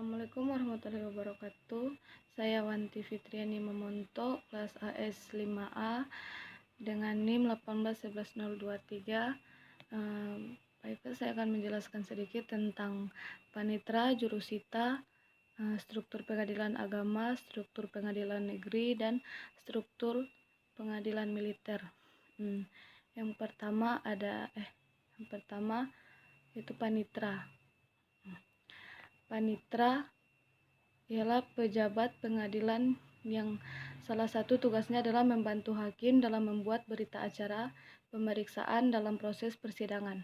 Assalamualaikum warahmatullahi wabarakatuh. Saya Wanti Fitriani Memonto, kelas AS 5A dengan NIM 1811023. Baiklah, saya akan menjelaskan sedikit tentang panitra, jurusita, struktur pengadilan agama, struktur pengadilan negeri, dan struktur pengadilan militer. Yang pertama itu panitra. Panitra ialah pejabat pengadilan yang salah satu tugasnya adalah membantu hakim dalam membuat berita acara pemeriksaan dalam proses persidangan.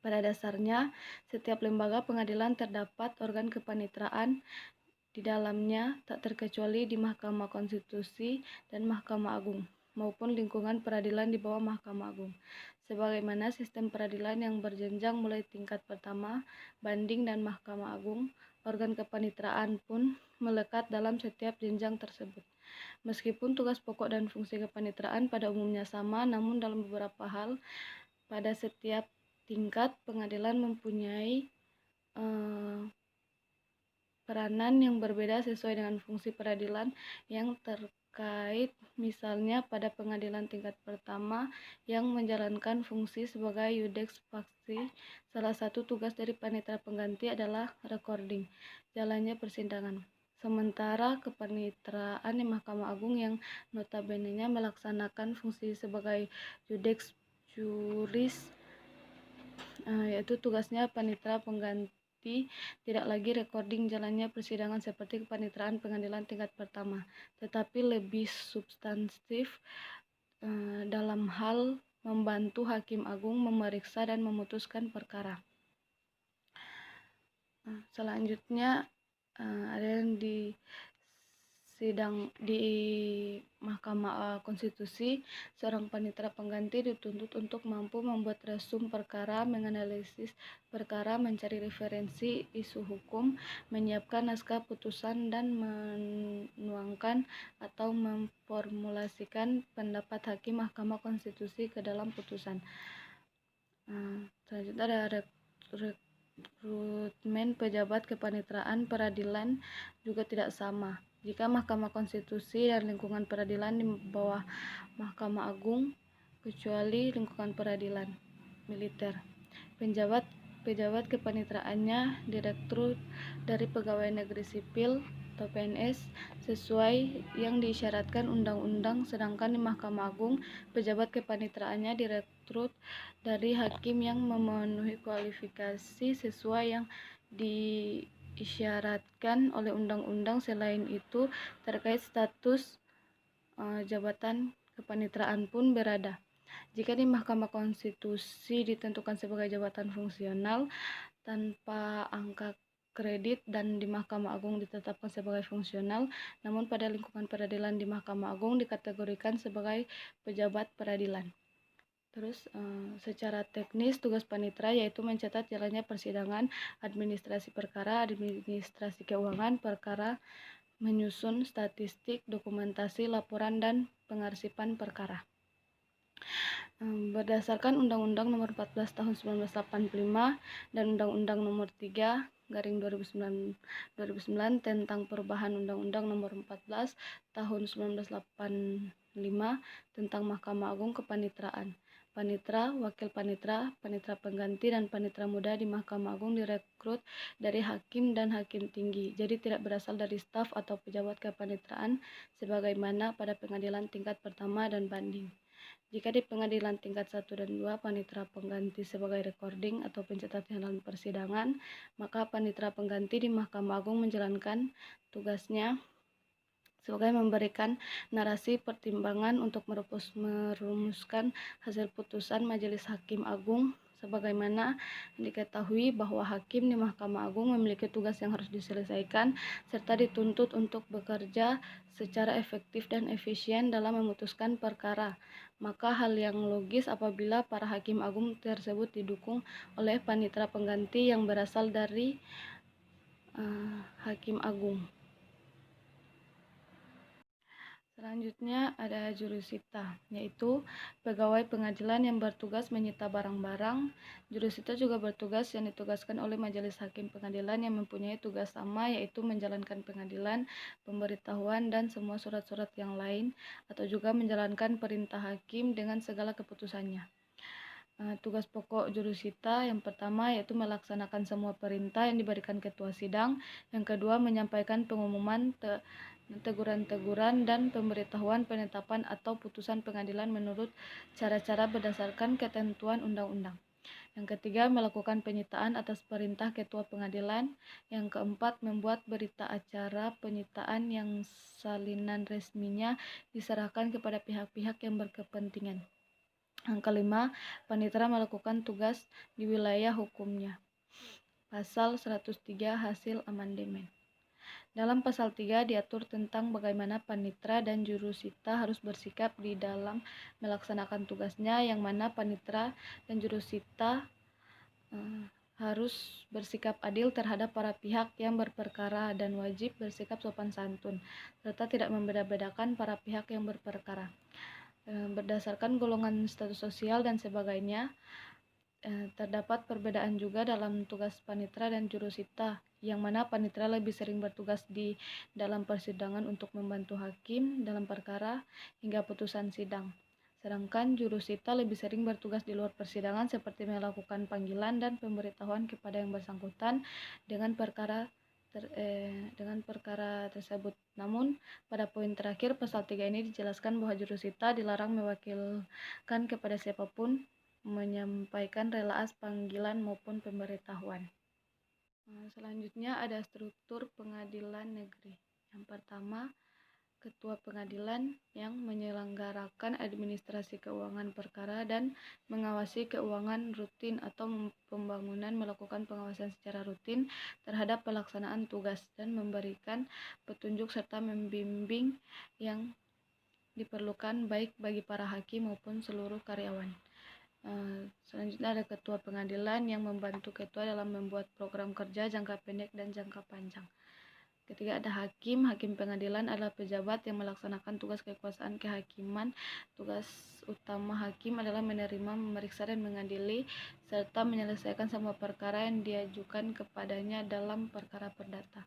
Pada dasarnya, setiap lembaga pengadilan terdapat organ kepanitraan di dalamnya, tak terkecuali di Mahkamah Konstitusi dan Mahkamah Agung, maupun lingkungan peradilan di bawah Mahkamah Agung. Sebagaimana sistem peradilan yang berjenjang mulai tingkat pertama, banding, dan Mahkamah Agung, organ kepanitraan pun melekat dalam setiap jenjang tersebut. Meskipun tugas pokok dan fungsi kepanitraan pada umumnya sama, namun dalam beberapa hal, pada setiap tingkat pengadilan mempunyai peranan yang berbeda sesuai dengan fungsi peradilan yang terkait. Misalnya pada pengadilan tingkat pertama yang menjalankan fungsi sebagai iudex faksi, salah satu tugas dari panitera pengganti adalah recording jalannya persidangan. Sementara kepanitraan di Mahkamah Agung yang notabene-nya melaksanakan fungsi sebagai iudex juris, yaitu tugasnya panitera pengganti tidak lagi recording jalannya persidangan seperti kepanitraan pengadilan tingkat pertama, tetapi lebih substantif dalam hal membantu Hakim Agung memeriksa dan memutuskan perkara. Selanjutnya ada yang di Mahkamah Konstitusi, seorang panitera pengganti dituntut untuk mampu membuat resum perkara, menganalisis perkara, mencari referensi isu hukum, menyiapkan naskah putusan, dan menuangkan atau memformulasikan pendapat hakim Mahkamah Konstitusi ke dalam putusan. Selanjutnya ada rekrutmen pejabat kepanitraan peradilan juga tidak sama. Jika Mahkamah Konstitusi dan lingkungan peradilan di bawah Mahkamah Agung, kecuali lingkungan peradilan militer, pejabat kepanitraannya direkrut dari pegawai negeri sipil atau PNS sesuai yang diisyaratkan undang-undang, sedangkan di Mahkamah Agung pejabat kepanitraannya direkrut dari hakim yang memenuhi kualifikasi sesuai yang diisyaratkan oleh undang-undang. Selain itu, terkait status jabatan kepanitraan pun berada. Jika di Mahkamah Konstitusi ditentukan sebagai jabatan fungsional tanpa angka kredit dan di Mahkamah Agung ditetapkan sebagai fungsional, namun pada lingkungan peradilan di Mahkamah Agung dikategorikan sebagai pejabat peradilan. Terus secara teknis tugas panitera yaitu mencatat jalannya persidangan, administrasi perkara, administrasi keuangan perkara, menyusun statistik, dokumentasi, laporan, dan pengarsipan perkara. Berdasarkan Undang-Undang Nomor 14 Tahun 1985 dan Undang-Undang Nomor 3/2009 tentang perubahan Undang-Undang Nomor 14 Tahun 1985 tentang Mahkamah Agung Kepanitraan. Panitera, wakil panitera, panitera pengganti, dan panitera muda di Mahkamah Agung direkrut dari hakim dan hakim tinggi, jadi tidak berasal dari staf atau pejabat kepanitraan sebagaimana pada pengadilan tingkat pertama dan banding. Jika di pengadilan tingkat 1 dan 2 panitera pengganti sebagai recording atau pencatat jalan persidangan, maka panitera pengganti di Mahkamah Agung menjalankan tugasnya sebagai memberikan narasi pertimbangan untuk merumuskan hasil putusan Majelis Hakim Agung. Sebagaimana diketahui bahwa hakim di Mahkamah Agung memiliki tugas yang harus diselesaikan serta dituntut untuk bekerja secara efektif dan efisien dalam memutuskan perkara. Maka hal yang logis apabila para hakim agung tersebut didukung oleh panitera pengganti yang berasal dari Hakim Agung. Selanjutnya ada jurusita, yaitu pegawai pengadilan yang bertugas menyita barang-barang. Jurusita juga bertugas yang ditugaskan oleh majelis hakim pengadilan yang mempunyai tugas sama, yaitu menjalankan pengadilan, pemberitahuan, dan semua surat-surat yang lain, atau juga menjalankan perintah hakim dengan segala keputusannya. Tugas pokok jurusita yang pertama yaitu melaksanakan semua perintah yang diberikan ketua sidang. Yang kedua, menyampaikan pengumuman, teguran-teguran, dan pemberitahuan penetapan atau putusan pengadilan menurut cara-cara berdasarkan ketentuan undang-undang. Yang ketiga, melakukan penyitaan atas perintah ketua pengadilan. Yang keempat, membuat berita acara penyitaan yang salinan resminya diserahkan kepada pihak-pihak yang berkepentingan. Yang kelima, panitera melakukan tugas di wilayah hukumnya. Pasal 103 hasil amandemen. Dalam pasal 3 diatur tentang bagaimana panitera dan jurusita harus bersikap di dalam melaksanakan tugasnya, yang mana panitera dan jurusita harus bersikap adil terhadap para pihak yang berperkara dan wajib bersikap sopan santun, serta tidak membeda-bedakan para pihak yang berperkara. Berdasarkan golongan status sosial dan sebagainya, terdapat perbedaan juga dalam tugas panitera dan jurusita, yang mana panitera lebih sering bertugas di dalam persidangan untuk membantu hakim dalam perkara hingga putusan sidang. Sedangkan jurusita lebih sering bertugas di luar persidangan seperti melakukan panggilan dan pemberitahuan kepada yang bersangkutan dengan perkara tersebut. Namun, pada poin terakhir pasal 3 ini dijelaskan bahwa jurusita dilarang mewakilkan kepada siapapun menyampaikan relaas panggilan maupun pemberitahuan. Selanjutnya ada struktur pengadilan negeri. Yang pertama, ketua pengadilan yang menyelenggarakan administrasi keuangan perkara dan mengawasi keuangan rutin atau pembangunan, melakukan pengawasan secara rutin terhadap pelaksanaan tugas dan memberikan petunjuk serta membimbing yang diperlukan baik bagi para hakim maupun seluruh karyawan. Selanjutnya ada ketua pengadilan yang membantu ketua dalam membuat program kerja jangka pendek dan jangka panjang. Ketiga, ada hakim. Hakim pengadilan adalah pejabat yang melaksanakan tugas kekuasaan kehakiman. Tugas utama hakim adalah menerima, memeriksa, dan mengadili, serta menyelesaikan semua perkara yang diajukan kepadanya dalam perkara perdata.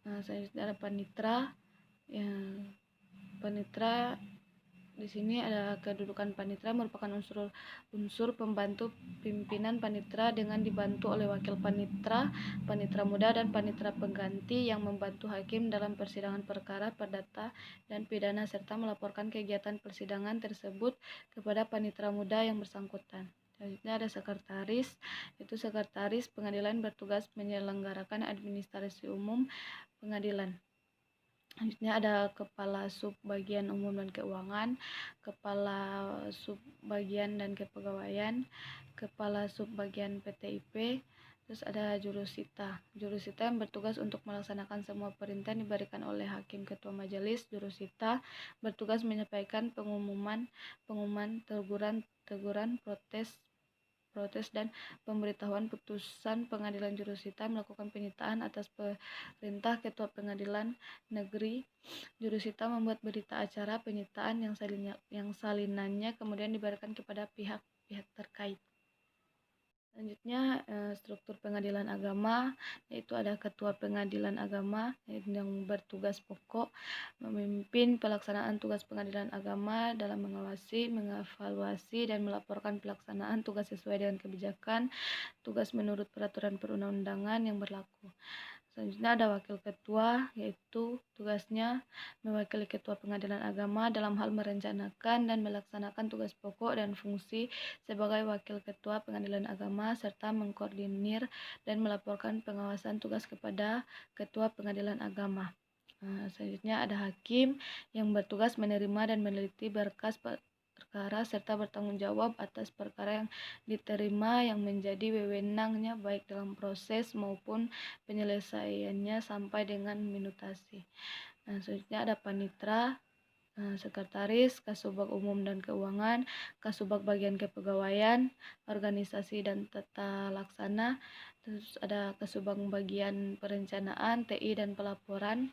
Selanjutnya ada panitera. Panitera di sini ada kedudukan panitera merupakan unsur pembantu pimpinan panitera dengan dibantu oleh wakil panitera, panitera muda, dan panitera pengganti yang membantu hakim dalam persidangan perkara perdata dan pidana serta melaporkan kegiatan persidangan tersebut kepada panitera muda yang bersangkutan. Selanjutnya ada sekretaris, itu sekretaris pengadilan bertugas menyelenggarakan administrasi umum pengadilan. Selanjutnya ada kepala sub bagian umum dan keuangan, kepala sub bagian dan kepegawaian, kepala sub bagian PTIP, terus ada jurusita. Jurusita yang bertugas untuk melaksanakan semua perintah yang diberikan oleh hakim ketua majelis. Jurusita bertugas menyampaikan pengumuman, teguran, protes dan pemberitahuan putusan pengadilan. Jurusita melakukan penyitaan atas perintah ketua pengadilan negeri. Jurusita membuat berita acara penyitaan yang salinannya kemudian diberikan kepada pihak-pihak terkait. Selanjutnya struktur pengadilan agama, yaitu ada ketua pengadilan agama yang bertugas pokok memimpin pelaksanaan tugas pengadilan agama dalam mengawasi, mengevaluasi, dan melaporkan pelaksanaan tugas sesuai dengan kebijakan tugas menurut peraturan perundang-undangan yang berlaku. Selanjutnya ada wakil ketua, yaitu tugasnya mewakili ketua pengadilan agama dalam hal merencanakan dan melaksanakan tugas pokok dan fungsi sebagai wakil ketua pengadilan agama, serta mengkoordinir dan melaporkan pengawasan tugas kepada ketua pengadilan agama. Selanjutnya ada hakim yang bertugas menerima dan meneliti berkas perkara serta bertanggung jawab atas perkara yang diterima yang menjadi wewenangnya baik dalam proses maupun penyelesaiannya sampai dengan minutasi. Selanjutnya ada panitera. sekretaris, Kasubag Umum dan Keuangan, Kasubag Bagian Kepegawaian, Organisasi dan Tata Laksana, terus ada Kasubag Bagian Perencanaan, TI dan Pelaporan,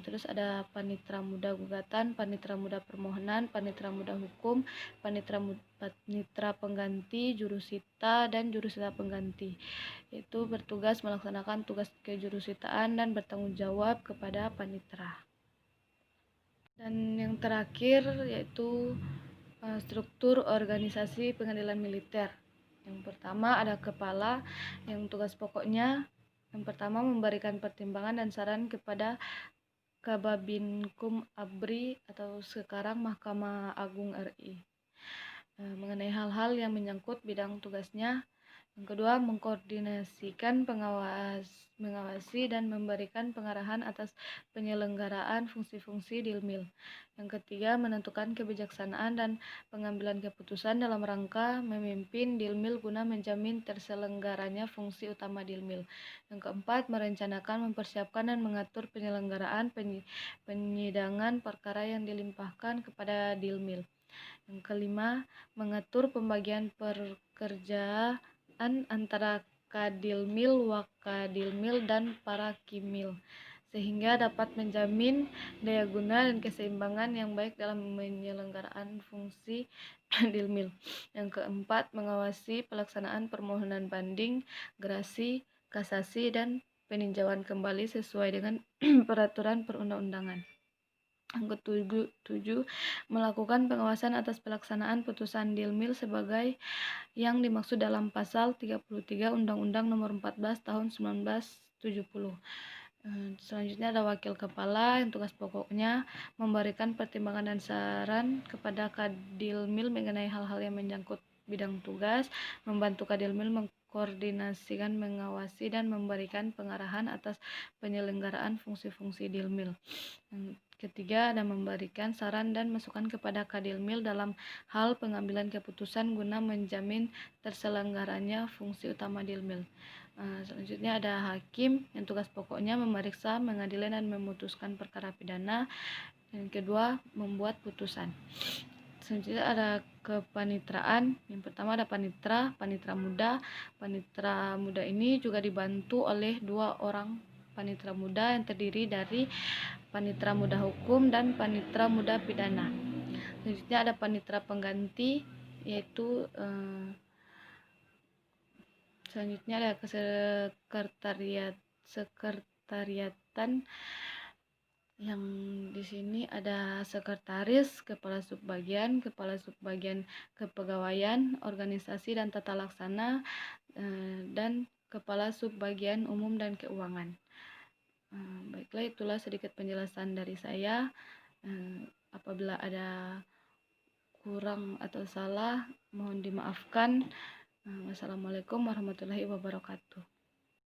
terus ada Panitra Muda Gugatan, Panitra Muda Permohonan, Panitra Muda Hukum, Panitra Pengganti, Jurusita dan Jurusita Pengganti. Itu bertugas melaksanakan tugas kejurusitaan dan bertanggung jawab kepada panitra. Dan yang terakhir yaitu struktur organisasi pengadilan militer. Yang pertama ada kepala, yang tugas pokoknya yang pertama memberikan pertimbangan dan saran kepada Kababinkum ABRI atau sekarang Mahkamah Agung RI mengenai hal-hal yang menyangkut bidang tugasnya. Yang kedua, mengkoordinasikan mengawasi dan memberikan pengarahan atas penyelenggaraan fungsi-fungsi Dilmil. Yang ketiga, menentukan kebijaksanaan dan pengambilan keputusan dalam rangka memimpin Dilmil guna menjamin terselenggaranya fungsi utama Dilmil. Yang keempat, merencanakan, mempersiapkan dan mengatur penyelenggaraan penyidangan perkara yang dilimpahkan kepada Dilmil. Yang kelima, mengatur pembagian pekerjaan antara Kadilmil, Wakadilmil, dan para Kimil sehingga dapat menjamin daya guna dan keseimbangan yang baik dalam penyelenggaraan fungsi Dilmil. Yang keempat, mengawasi pelaksanaan permohonan banding, gerasi, kasasi, dan peninjauan kembali sesuai dengan peraturan perundang-undangan. Yang ketujuh, melakukan pengawasan atas pelaksanaan putusan Dilmil sebagai yang dimaksud dalam pasal 33 Undang-Undang Nomor 14 Tahun 1970. Selanjutnya ada wakil kepala yang tugas pokoknya memberikan pertimbangan dan saran kepada Kadilmil mengenai hal-hal yang menyangkut bidang tugas, membantu Kadilmil mengkoordinasikan, mengawasi, dan memberikan pengarahan atas penyelenggaraan fungsi-fungsi Dilmil. Ketiga, ada memberikan saran dan masukan kepada Kadilmil dalam hal pengambilan keputusan guna menjamin terselenggaranya fungsi utama Dilmil. Selanjutnya ada hakim yang tugas pokoknya memeriksa, mengadili, dan memutuskan perkara pidana. Yang kedua, membuat putusan. Selanjutnya ada kepanitraan. Yang pertama ada panitra muda. Panitra muda ini juga dibantu oleh 2 orang panitra muda yang terdiri dari panitra muda hukum dan panitra muda pidana. Selanjutnya ada panitra pengganti, yaitu selanjutnya ada sekretariatan yang di sini ada sekretaris, kepala subbagian kepegawaian, organisasi dan tata laksana, dan kepala subbagian umum dan keuangan. Baiklah, itulah sedikit penjelasan dari saya. Apabila ada kurang atau salah, mohon dimaafkan. Wassalamualaikum warahmatullahi wabarakatuh.